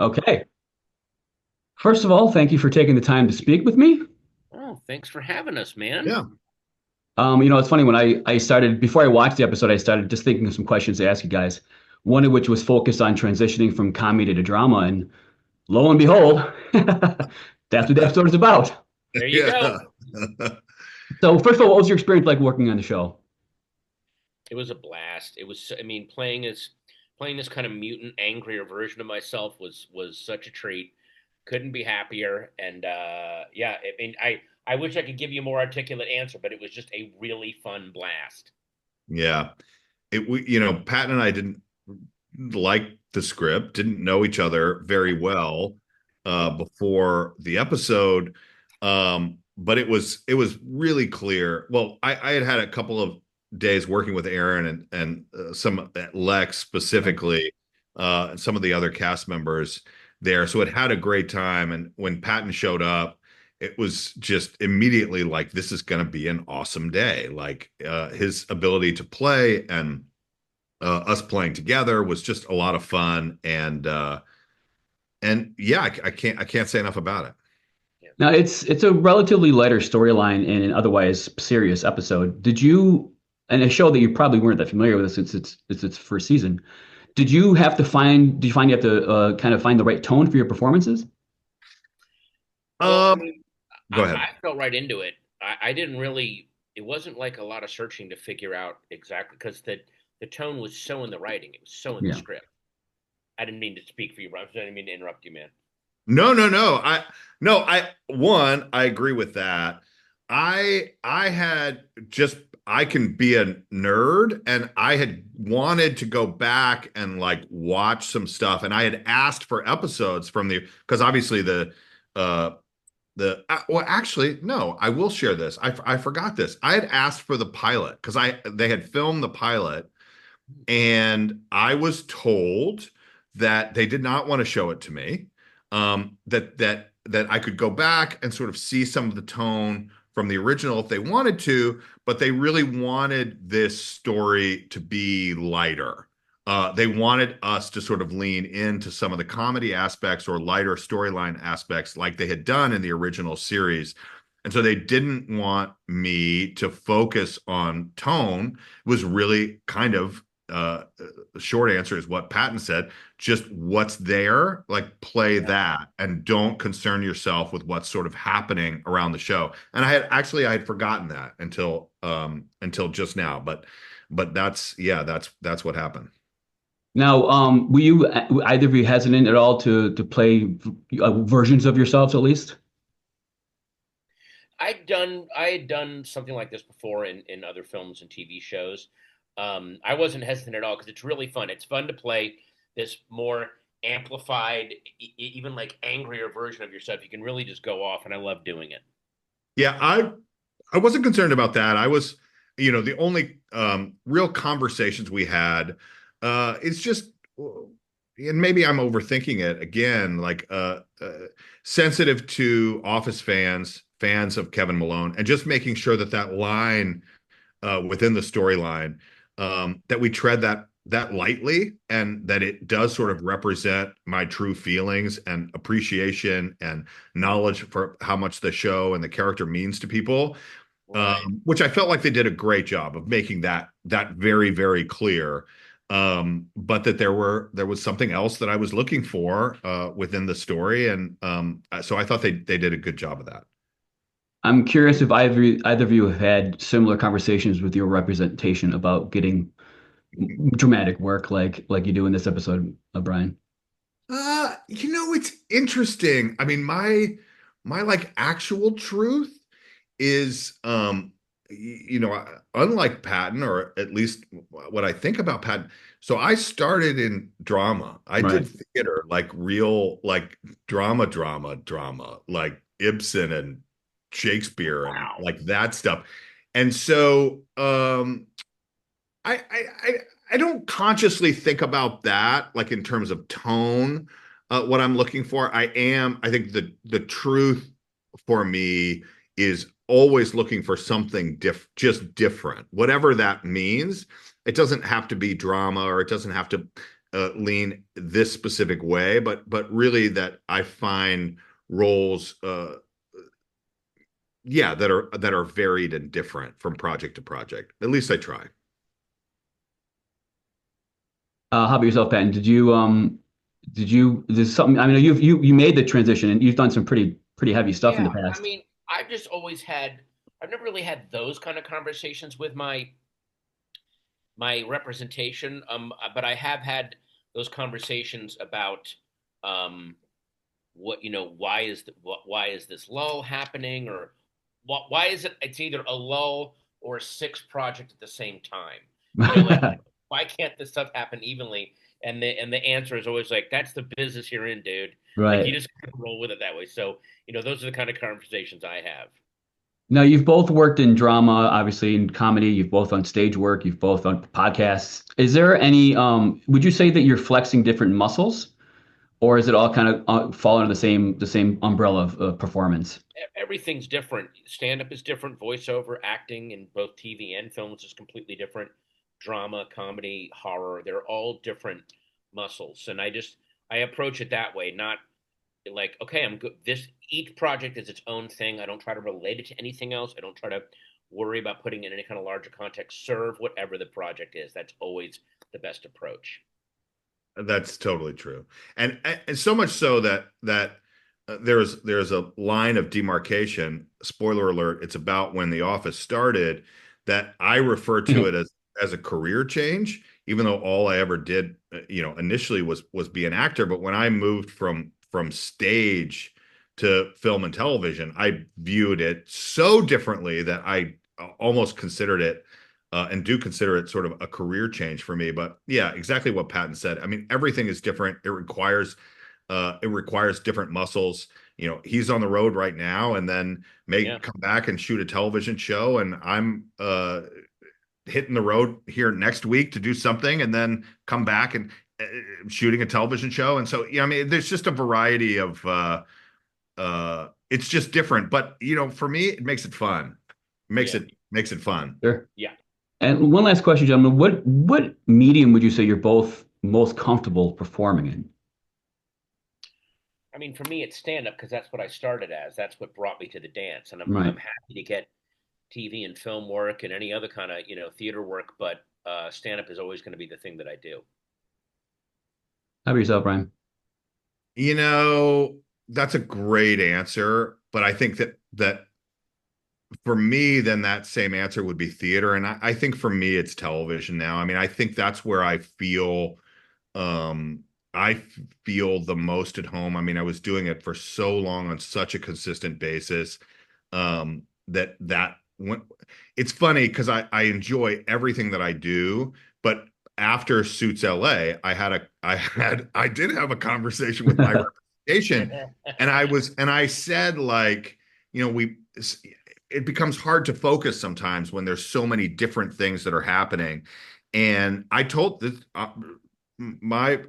Okay. First of all, thank you for taking the time to speak with me. Oh, thanks for having us, man. Yeah. It's funny when I started before I watched the episode, I started just thinking of some questions to ask you guys. One of which was focused on transitioning from comedy to drama, and lo and behold, that's what the episode is about. There you Yeah. go. So, first of all, what was your experience like working on the show? It was a blast. I mean, playing this kind of mutant, angrier version of myself was such a treat. Couldn't be happier. And yeah, I mean, I wish I could give you a more articulate answer, but it was just a really fun blast. Yeah. Pat and I didn't like the script, didn't know each other very well before the episode. But it was really clear. Well, I had a couple of days working with Aaron and some Lex specifically, and some of the other cast members there. So it had a great time. And when Patton showed up, it was just immediately like this is going to be an awesome day. Like his ability to play and us playing together was just a lot of fun. And yeah, I can't say enough about it. Yeah. Now, it's a relatively lighter storyline in an otherwise serious episode. And a show that you probably weren't that familiar with since it's its first season. Did you find you have to kind of find the right tone for your performances? Well, I Um, mean, Go I ahead. fell right into it. I didn't really. It wasn't like a lot of searching to figure out exactly because the tone was so in the writing. It was so in the Yeah. script. I didn't mean to speak for you, Rob. I didn't mean to interrupt you, man. No, no, no. I agree with that. I had just I can be a nerd and I had wanted to go back and like watch some stuff and I had asked for episodes from the because obviously uh well actually no, I will share this. I forgot this. I had asked for the pilot because I they had filmed the pilot and I was told that they did not want to show it to me. That I could go back and sort of see some of the tone from the original if they wanted to, but they really wanted this story to be lighter. They wanted us to sort of lean into some of the comedy aspects or lighter storyline aspects like they had done in the original series. And so they didn't want me to focus on tone. It was really kind of the short answer is what Patton said. Just what's there, like play Yeah. that and don't concern yourself with what's sort of happening around the show. And I had forgotten that until just now. But that's yeah, that's what happened. Now, were you either of you hesitant at all to play versions of yourselves at least? I had done something like this before in other films and TV shows. I wasn't hesitant at all because it's really fun. It's fun to play this more amplified, even like angrier version of yourself. You can really just go off, and I love doing it. Yeah, I wasn't concerned about that. I was, the only real conversations we had, it's just, and maybe I'm overthinking it again, like sensitive to Office fans of Kevin Malone, and just making sure that that line within the storyline, that we tread that lightly and that it does sort of represent my true feelings and appreciation and knowledge for how much the show and the character means to people, Right. which I felt like they did a great job of making that very, very clear. But that there was something else that I was looking for within the story, and so I thought they did a good job of that. I'm curious if either of you have had similar conversations with your representation about getting dramatic work like you do in this episode, Brian. It's interesting. I mean, my like actual truth is unlike Patton, or at least what I think about Patton. So I started in drama. I Right. did theater, like real like drama, like Ibsen and Shakespeare and Wow. like that stuff. And so I don't consciously think about that like in terms of tone, what I'm looking for. I think the truth for me is always looking for something just different, whatever that means. It doesn't have to be drama, or it doesn't have to lean this specific way, but really that I find roles, yeah, that are varied and different from project to project. At least I try. How about yourself, Patton? There's something, I mean, you made the transition and you've done some pretty heavy stuff in the Yeah, I past. mean, I've never really had those kind of conversations with my representation. But I have had those conversations about um, why is this lull happening, or why is it? It's either a lull or a six project at the same time. Like why can't this stuff happen evenly? And the answer is always like, that's the business you're in, dude. Like you Right. just roll with it that way. So those are the kind of conversations I have. Now, you've both worked in drama, obviously in comedy. You've both done stage work. You've both done podcasts. Is there any, would you say that you're flexing different muscles, or is it all kind of fall under the same umbrella of performance? Everything's different. Stand up is different. Voiceover, acting in both TV and films is completely different. Drama, comedy, horror, they're all different muscles. And I approach it that way, not like, okay, I'm good. Each project is its own thing. I don't try to relate it to anything else. I don't try to worry about putting it in any kind of larger context. Serve whatever the project is. That's always the best approach. That's totally true, and so much so that there's a line of demarcation. Spoiler alert: it's about when The Office started, that I refer to it as a career change. Even though all I ever did, initially was be an actor, but when I moved from stage to film and television, I viewed it so differently that I almost considered it, and do consider it sort of a career change for me. But yeah, exactly what Patton said. I mean, everything is different. It requires different muscles. He's on the road right now, and then may Yeah. come back and shoot a television show, and I'm hitting the road here next week to do something, and then come back and shooting a television show. And so, I mean, there's just a variety of it's just different. But for me, it makes it fun. Makes Yeah. it makes it fun. Sure. Yeah. And one last question, gentlemen. What medium would you say you're both most comfortable performing in? I mean, for me, it's stand up because that's what I started as. That's what brought me to the dance, and I'm Right. happy to get TV and film work and any other kind of theater work. But stand up is always going to be the thing that I do. How about yourself, Brian? You know, that's a great answer, but I think that for me, then that same answer would be theater. And I think for me, it's television now. I mean, I think that's where um, I feel the most at home. I mean, I was doing it for so long on such a consistent basis, that when it's funny because I enjoy everything that I do, but after Suits LA, I did have a conversation with my representation, and I said, like, we it becomes hard to focus sometimes when there's so many different things that are happening. And I told this, my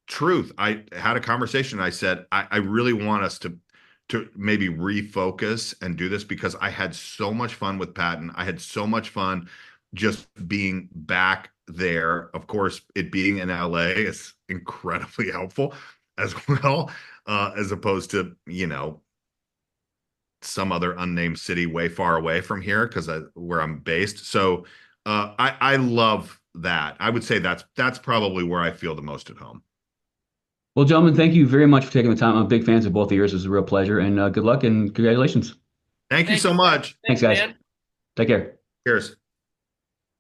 truth. I had a conversation. I said, I really want us to maybe refocus and do this, because I had so much fun with Patton. I had so much fun just being back there. Of course, it being in LA is incredibly helpful as well, as opposed to, some other unnamed city way far away from here, because where I'm based. So I love that. I would say that's probably where I feel the most at home. Well, gentlemen, thank you very much for taking the time. I'm big fans of both of yours. It was a real pleasure, and good luck and congratulations. Thank you Thank so you. much. Thanks, Thanks, guys. man. Take care. Cheers.